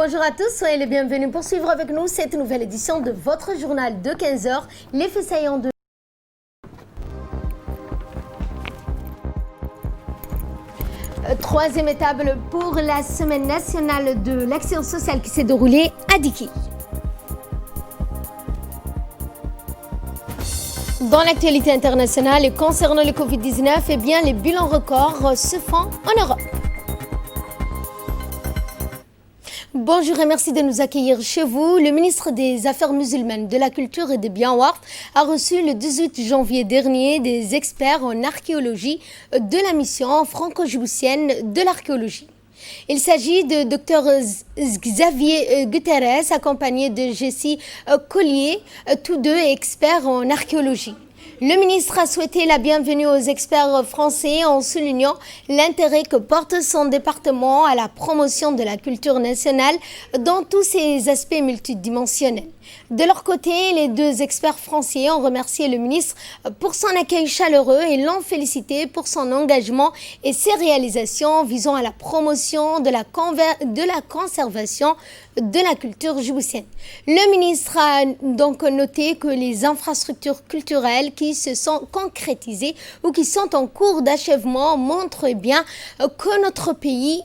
Bonjour à tous, soyez les bienvenus pour suivre avec nous cette nouvelle édition de votre journal de 15h, les faits saillants de... Troisième étape pour la semaine nationale de l'action sociale qui s'est déroulée à Diki. Dans l'actualité internationale et concernant le Covid-19, eh bien, les bilans records se font en Europe. Bonjour et merci de nous accueillir chez vous. Le ministre des Affaires musulmanes, de la Culture et des Biens Waqf a reçu le 18 janvier dernier des experts en archéologie de la mission franco-djiboutienne de l'archéologie. Il s'agit de Dr Xavier Guterres accompagné de Jessie Collier, tous deux experts en archéologie. Le ministre a souhaité la bienvenue aux experts français en soulignant l'intérêt que porte son département à la promotion de la culture nationale dans tous ses aspects multidimensionnels. De leur côté, les deux experts français ont remercié le ministre pour son accueil chaleureux et l'ont félicité pour son engagement et ses réalisations visant à la promotion de la conservation de la culture djiboutienne. Le ministre a donc noté que les infrastructures culturelles qui se sont concrétisées ou qui sont en cours d'achèvement montrent bien que notre pays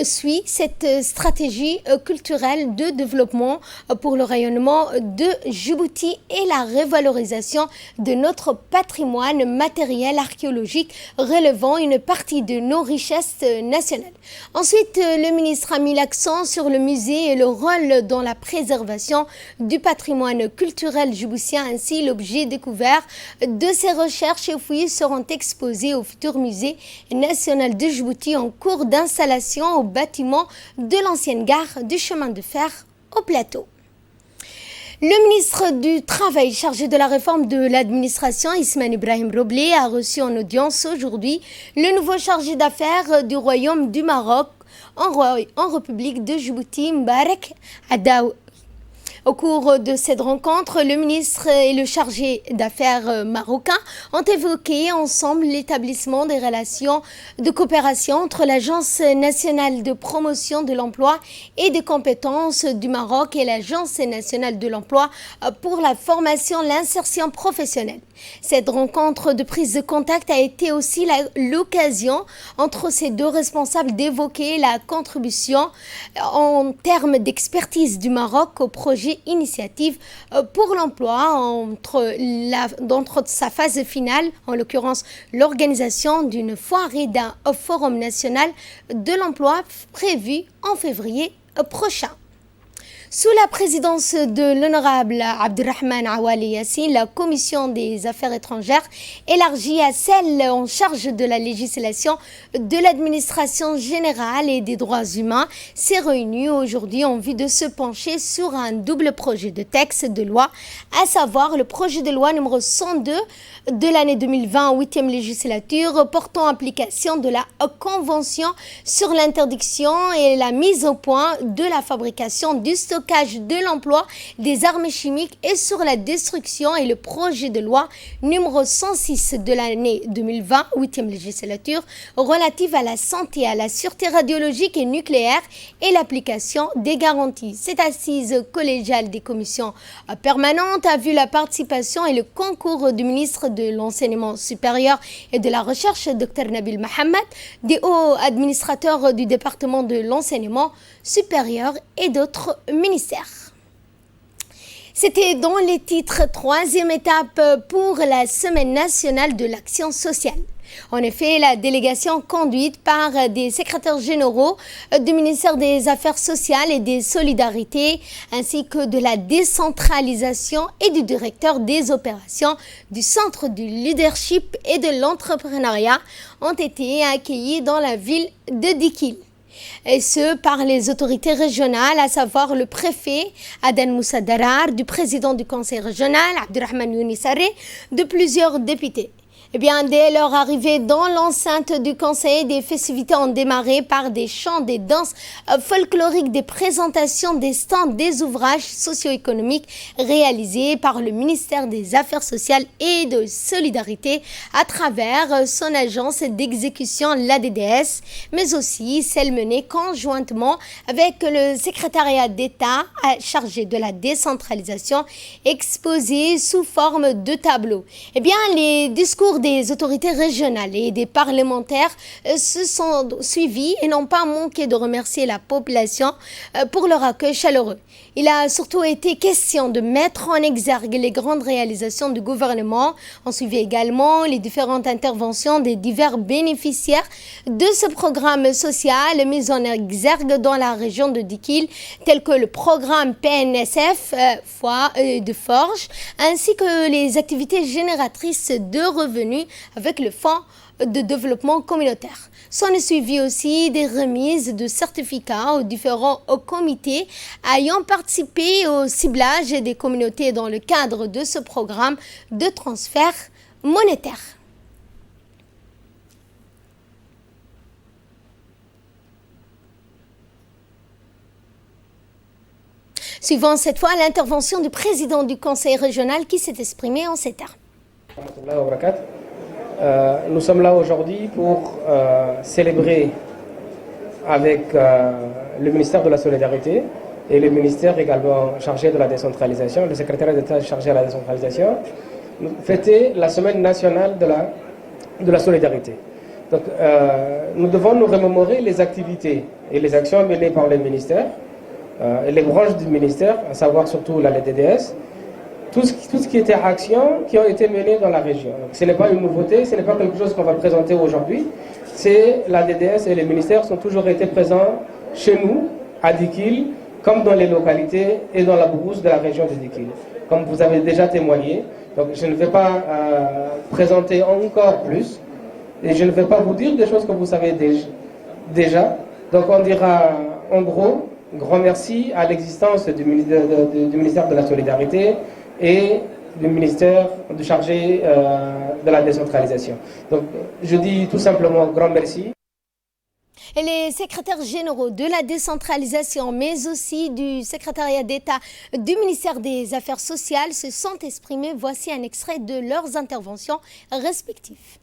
suit cette stratégie culturelle de développement pour le rayonnement de Djibouti et la revalorisation de notre patrimoine matériel archéologique relevant une partie de nos richesses nationales. Ensuite, le ministre a mis l'accent sur le musée et le rôle dans la préservation du patrimoine culturel djiboutien. Ainsi, l'objet découvert de ces recherches et fouilles seront exposés au futur musée national de Djibouti en cours d'installation au bâtiment de l'ancienne gare du chemin de fer au plateau. Le ministre du Travail chargé de la réforme de l'administration, Ismaël Ibrahim Roblé, a reçu en audience aujourd'hui le nouveau chargé d'affaires du Royaume du Maroc en République de Djibouti, Mbarek Adaou. Au cours de cette rencontre, le ministre et le chargé d'affaires marocain ont évoqué ensemble l'établissement des relations de coopération entre l'Agence nationale de promotion de l'emploi et des compétences du Maroc et l'Agence nationale de l'emploi pour la formation et l'insertion professionnelle. Cette rencontre de prise de contact a été aussi l'occasion entre ces deux responsables d'évoquer la contribution en termes d'expertise du Maroc au projet Initiative pour l'emploi entre sa phase finale, en l'occurrence l'organisation d'une foire et d'un forum national de l'emploi prévu en février prochain. Sous la présidence de l'honorable Abderrahmane Awali Yassine, la commission des affaires étrangères élargie à celle en charge de la législation de l'administration générale et des droits humains s'est réunie aujourd'hui en vue de se pencher sur un double projet de texte de loi, à savoir le projet de loi numéro 102 de l'année 2020, 8e législature, portant application de la Convention sur l'interdiction et la mise au point de la fabrication, du stockage, de l'emploi des armes chimiques et sur la destruction, et le projet de loi numéro 106 de l'année 2020, 8e législature, relative à la santé, à la sûreté radiologique et nucléaire et l'application des garanties. Cette assise collégiale des commissions permanentes a vu la participation et le concours du ministre de l'Enseignement supérieur et de la Recherche, Dr Nabil Mohamed, des hauts administrateurs du département de l'Enseignement supérieur et d'autres ministères. C'était dans les titres, troisième étape pour la Semaine nationale de l'action sociale. En effet, la délégation conduite par des secrétaires généraux du ministère des Affaires sociales et des Solidarités ainsi que de la décentralisation et du directeur des opérations du Centre du leadership et de l'entrepreneuriat ont été accueillis dans la ville de Dikil. Et ce par les autorités régionales, à savoir le préfet Adan Moussa Darar, du président du conseil régional Abderrahmane Younissaré, de plusieurs députés. Eh bien, dès leur arrivée dans l'enceinte du conseil, des festivités ont démarré par des chants, des danses folkloriques, des présentations, des stands, des ouvrages socio-économiques réalisés par le ministère des Affaires sociales et de Solidarité à travers son agence d'exécution, l'ADDS, mais aussi celle menée conjointement avec le secrétariat d'État chargé de la décentralisation, exposée sous forme de tableau. Eh bien, les discours des autorités régionales et des parlementaires se sont suivis et n'ont pas manqué de remercier la population pour leur accueil chaleureux. Il a surtout été question de mettre en exergue les grandes réalisations du gouvernement. On suivi également les différentes interventions des divers bénéficiaires de ce programme social mis en exergue dans la région de Dikil, tels que le programme PNSF de Forges, ainsi que les activités génératrices de revenus avec le Fonds de développement communautaire. S'en est suivi aussi des remises de certificats aux différents comités ayant participé au ciblage des communautés dans le cadre de ce programme de transfert monétaire. Suivant cette fois l'intervention du président du conseil régional qui s'est exprimé en ces termes. Nous sommes là aujourd'hui pour célébrer avec le ministère de la Solidarité et le ministère également chargé de la décentralisation, le secrétaire d'État chargé de la décentralisation, fêter la semaine nationale de la solidarité. Donc, nous devons nous remémorer les activités et les actions menées par le ministère et les branches du ministère, à savoir surtout la DDS, tout ce qui était actions qui ont été menées dans la région. Donc, ce n'est pas une nouveauté, ce n'est pas quelque chose qu'on va présenter aujourd'hui. C'est la DDS et les ministères sont toujours été présents chez nous, à Dikil, comme dans les localités et dans la brousse de la région de Dikil, comme vous avez déjà témoigné. Donc je ne vais pas présenter encore plus et je ne vais pas vous dire des choses que vous savez déjà. Donc on dira en gros, grand merci à l'existence du ministère de la Solidarité et du ministère chargé de la décentralisation. Donc je dis tout simplement grand merci. Et les secrétaires généraux de la décentralisation, mais aussi du secrétariat d'État du ministère des Affaires sociales se sont exprimés. Voici un extrait de leurs interventions respectives.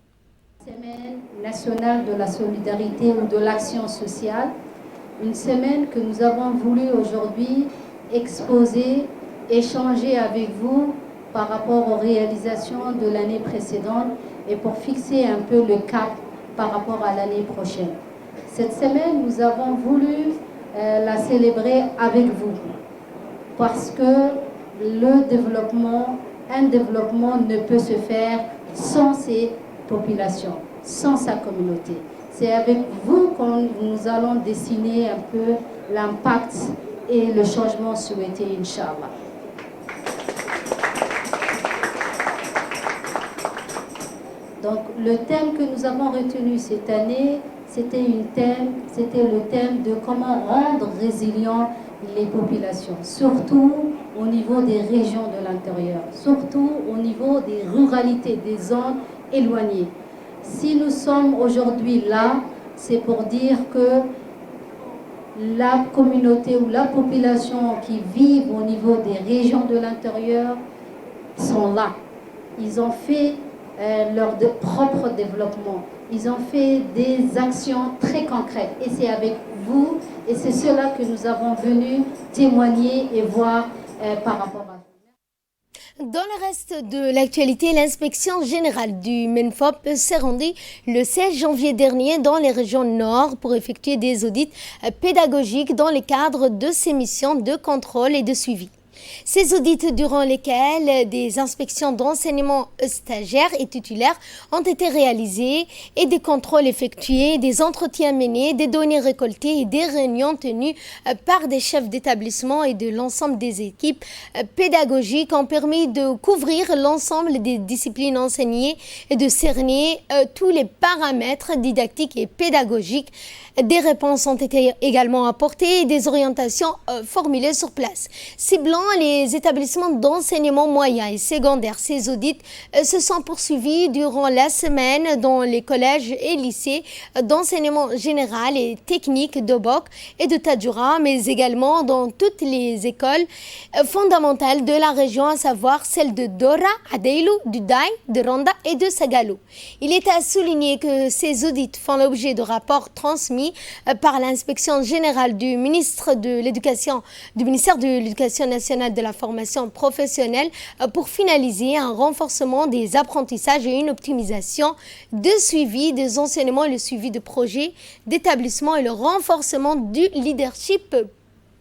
Semaine nationale de la solidarité ou de l'action sociale, une semaine que nous avons voulu aujourd'hui exposer, échanger avec vous par rapport aux réalisations de l'année précédente et pour fixer un peu le cap par rapport à l'année prochaine. Cette semaine, nous avons voulu la célébrer avec vous parce que un développement ne peut se faire sans ses populations, sans sa communauté. C'est avec vous que nous allons dessiner un peu l'impact et le changement souhaité, Inch'Allah. Donc, le thème que nous avons retenu cette année, c'était le thème de comment rendre résilients les populations, surtout au niveau des régions de l'intérieur, surtout au niveau des ruralités, des zones éloignées. Si nous sommes aujourd'hui là, c'est pour dire que la communauté ou la population qui vit au niveau des régions de l'intérieur sont là. Ils ont fait leur propre développement. Ils ont fait des actions très concrètes. Et c'est avec vous, et c'est cela que nous avons venu témoigner et voir par rapport à vous. Dans le reste de l'actualité, l'inspection générale du MENFOP s'est rendue le 16 janvier dernier dans les régions nord pour effectuer des audits pédagogiques dans le cadre de ses missions de contrôle et de suivi. Ces audits durant lesquels des inspections d'enseignement stagiaires et titulaires ont été réalisés et des contrôles effectués, des entretiens menés, des données récoltées et des réunions tenues par des chefs d'établissement et de l'ensemble des équipes pédagogiques ont permis de couvrir l'ensemble des disciplines enseignées et de cerner tous les paramètres didactiques et pédagogiques. Des réponses ont été également apportées et des orientations formulées sur place, ciblant les établissements d'enseignement moyen et secondaire. Ces audits se sont poursuivis durant la semaine dans les collèges et lycées d'enseignement général et technique de Bok et de Tadjoura, mais également dans toutes les écoles fondamentales de la région, à savoir celles de Dora, Adeilou, du Daï, de Randa et de Sagalou. Il est à souligner que ces audits font l'objet de rapports transmis par l'inspection générale du ministère de l'Éducation nationale de la formation professionnelle pour finaliser un renforcement des apprentissages et une optimisation de suivi des enseignements et le suivi de projets d'établissement et le renforcement du leadership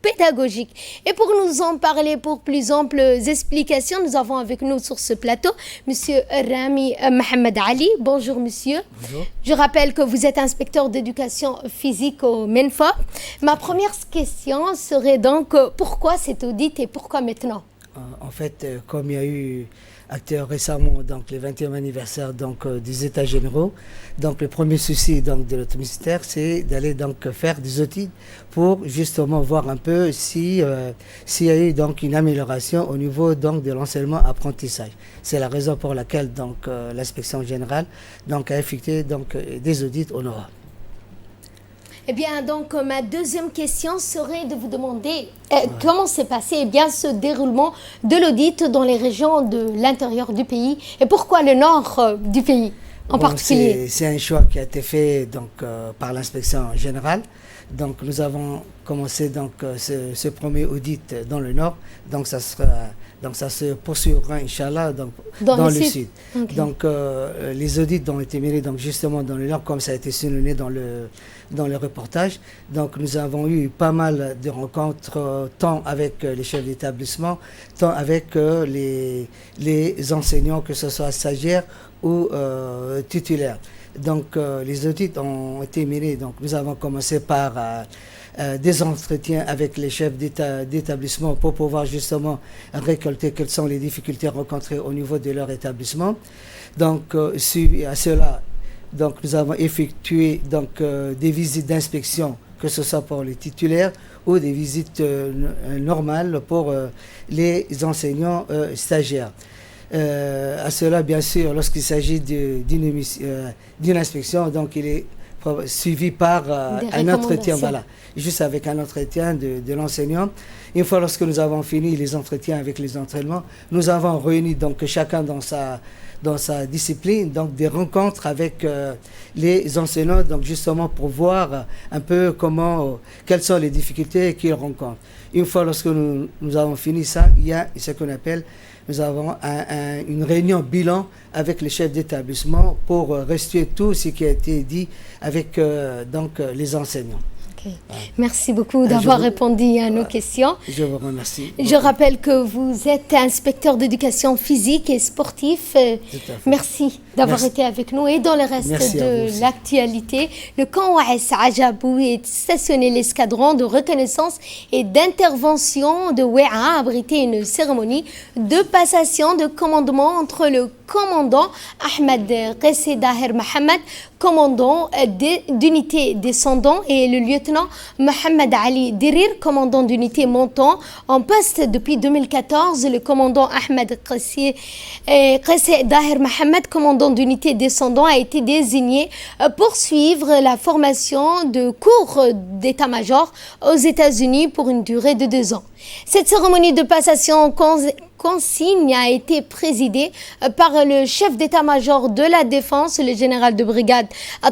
pédagogique. Et pour nous en parler pour plus amples explications, nous avons avec nous sur ce plateau Monsieur Rami Mohamed Ali. Bonjour monsieur. Bonjour. Je rappelle que vous êtes inspecteur d'éducation physique au MENFA. Ma première question serait donc pourquoi cet audit et pourquoi maintenant? En fait, comme il y a eu récemment donc, le 20e anniversaire donc, des États généraux, donc le premier souci donc, de notre ministère, c'est d'aller donc faire des audits pour justement voir un peu s'il y a eu donc, une amélioration au niveau donc, de l'enseignement-apprentissage. C'est la raison pour laquelle donc, l'inspection générale donc, a effectué donc, des audits au Nord. Eh bien, donc, ma deuxième question serait de vous demander comment s'est passé ce déroulement de l'audit dans les régions de l'intérieur du pays et pourquoi le nord du pays en particulier. C'est un choix qui a été fait donc, par l'inspection générale. Donc, nous avons commencé donc, ce premier audit dans le nord. Donc, ça se poursuivra, Inch'Allah, dans le sud. Okay. Donc, les audits ont été menés donc, justement dans le nord, comme ça a été souligné dans le reportage. Donc, nous avons eu pas mal de rencontres, tant avec les chefs d'établissement, tant avec les enseignants, que ce soit stagiaires ou titulaires. Donc, les audits ont été menés. Donc, nous avons commencé par des entretiens avec les chefs d'établissement pour pouvoir justement récolter quelles sont les difficultés rencontrées au niveau de leur établissement. Donc, suivi à cela, donc, nous avons effectué donc, des visites d'inspection, que ce soit pour les titulaires ou des visites normales pour les enseignants stagiaires. À cela, bien sûr, lorsqu'il s'agit d'une inspection, donc il est suivi par un entretien, voilà, juste avec un entretien de l'enseignant. Une fois lorsque nous avons fini les entretiens avec les entraînements, nous avons réuni donc chacun dans sa discipline, donc des rencontres avec les enseignants, donc justement pour voir un peu quelles sont les difficultés qu'ils rencontrent. Une fois lorsque nous avons fini ça, il y a ce qu'on appelle, nous avons une réunion bilan avec les chefs d'établissement pour restituer tout ce qui a été dit avec donc, les enseignants. Okay. Merci beaucoup d'avoir répondu à nos questions. Je vous remercie. Je rappelle que vous êtes inspecteur d'éducation physique et sportif. Merci d'avoir été avec nous. Et dans le reste de l'actualité, le camp Ouass Ajabou est stationné l'escadron de reconnaissance et d'intervention de Ouéa a abrité une cérémonie de passation de commandement entre le commandant Ahmed Qessé Daher Mohamed, commandant d'unité descendant, et le lieutenant Mohamed Ali Dirir, commandant d'unité montant. En poste depuis 2014, le commandant Ahmed Qessé Daher Mohamed, commandant d'unité descendant, a été désigné pour suivre la formation de cours d'état-major aux États-Unis pour une durée de 2 ans. Cette cérémonie de passation consigne a été présidée par le chef d'état-major de la défense, le général de brigade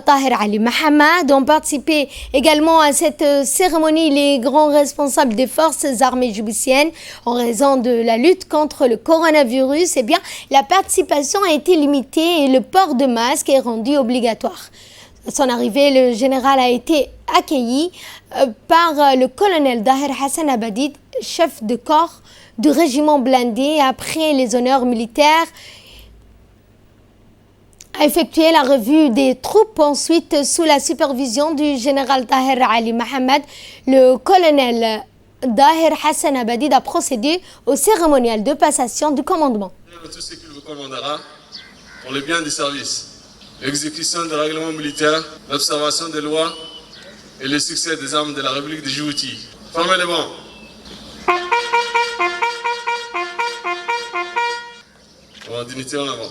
Tahir Ali Mohamed. Ont participé également à cette cérémonie les grands responsables des forces armées djiboutiennes. En raison de la lutte contre le coronavirus, la participation a été limitée et le port de masque est rendu obligatoire. À son arrivée, le général a été accueilli par le colonel Daher Hassan Abadid, chef de corps du régiment blindé. Après les honneurs militaires, a effectué la revue des troupes. Ensuite, sous la supervision du général Tahir Ali Mohamed, le colonel Daher Hassan Abadid a procédé au cérémonial de passation du commandement. Tout ce qu'il vous commandera pour le bien du service, l'exécution des règlements militaires, l'observation des lois et le succès des armes de la République de Djibouti. Formez les bancs. dignité en avant.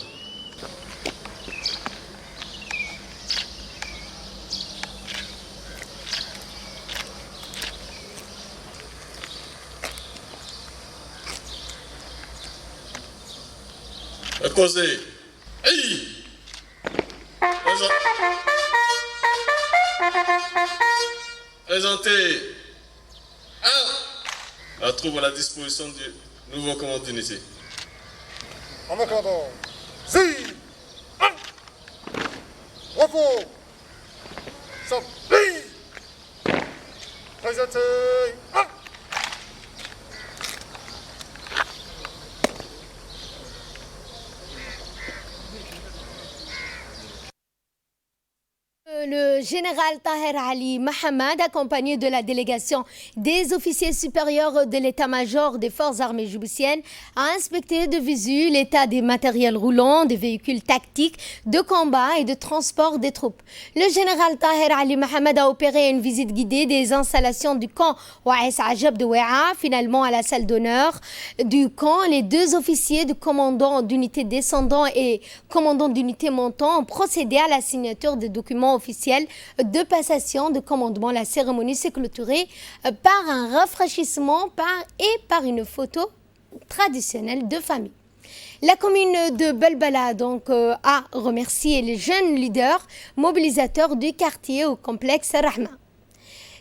Causé. Hey! Présentez la troupe à la disposition du nouveau commandant d'unité. En accordant. Si! Repos! Sorti! Présentez! Le général Taher Ali Mohamed, accompagné de la délégation des officiers supérieurs de l'état-major des forces armées djiboutiennes, a inspecté de visu l'état des matériels roulants, des véhicules tactiques, de combat et de transport des troupes. Le général Taher Ali Mohamed a opéré une visite guidée des installations du camp Ouaïs Ajab de Ouéa. Finalement, à la salle d'honneur du camp, les deux officiers du commandant d'unité descendant et commandant d'unité montant ont procédé à la signature des documents officiels de passation de commandement. La cérémonie s'est clôturée par un rafraîchissement et par une photo traditionnelle de famille. La commune de Belbala a remercié les jeunes leaders mobilisateurs du quartier au complexe Rahma.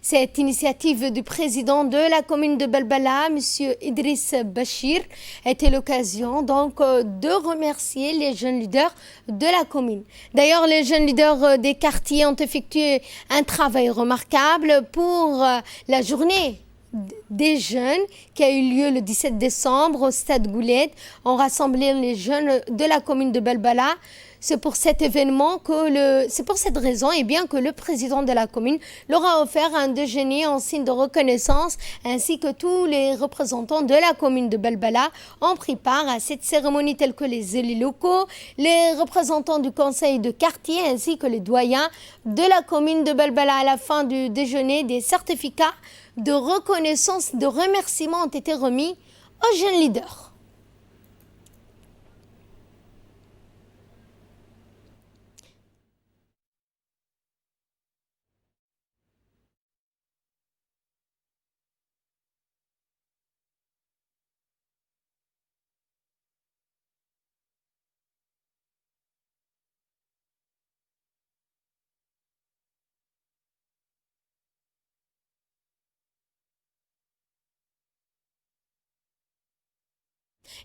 Cette initiative du président de la commune de Belbala, M. Idriss Bachir, était l'occasion de remercier les jeunes leaders de la commune. D'ailleurs, les jeunes leaders des quartiers ont effectué un travail remarquable pour la journée des jeunes qui a eu lieu le 17 décembre au stade Goulet. On rassemblait les jeunes de la commune de Belbala. C'est pour cette raison que le président de la commune leur a offert un déjeuner en signe de reconnaissance, ainsi que tous les représentants de la commune de Belbala ont pris part à cette cérémonie, tels que les élus locaux, les représentants du conseil de quartier, ainsi que les doyens de la commune de Belbala. À la fin du déjeuner, des certificats de reconnaissance, de remerciement ont été remis aux jeunes leaders.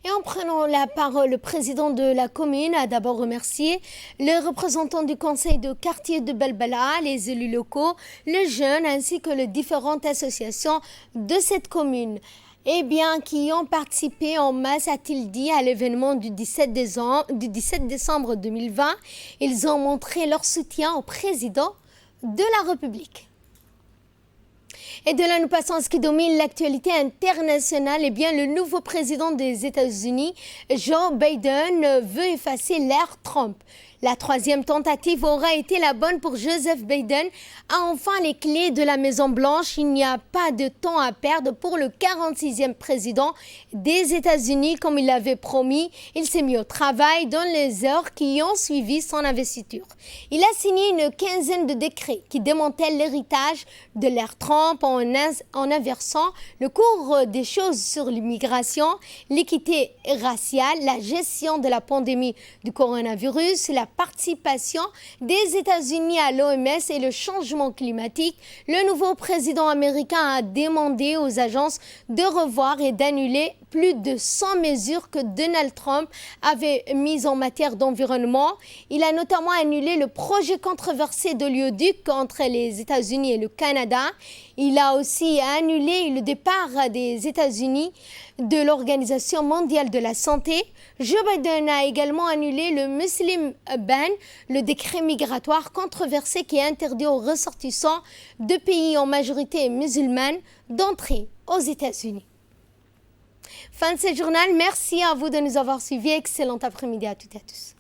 Et en prenant la parole, le président de la commune a d'abord remercié les représentants du conseil de quartier de Belbala, les élus locaux, les jeunes ainsi que les différentes associations de cette commune. Qui ont participé en masse, a-t-il dit, à l'événement du 17 décembre 2020. Ils ont montré leur soutien au président de la République. Et de là, nous passons à ce qui domine l'actualité internationale. Le nouveau président des États-Unis, Joe Biden, veut effacer l'ère Trump. La troisième tentative aura été la bonne pour Joseph Biden. A enfin les clés de la Maison-Blanche. Il n'y a pas de temps à perdre pour le 46e président des États-Unis. Comme il l'avait promis, il s'est mis au travail dans les heures qui ont suivi son investiture. Il a signé une quinzaine de décrets qui démantèlent l'héritage de l'ère Trump en inversant le cours des choses sur l'immigration, l'équité raciale, la gestion de la pandémie du coronavirus, la participation des États-Unis à l'OMS et le changement climatique. Le nouveau président américain a demandé aux agences de revoir et d'annuler plus de 100 mesures que Donald Trump avait mises en matière d'environnement. Il a notamment annulé le projet controversé d'oléoduc entre les États-Unis et le Canada. Il a aussi annulé le départ des États-Unis de l'Organisation mondiale de la santé. Joe Biden a également annulé le Muslim Ban, le décret migratoire controversé qui interdit aux ressortissants de pays en majorité musulmane d'entrer aux États-Unis. Fin de ce journal. Merci à vous de nous avoir suivis. Excellent après-midi à toutes et à tous.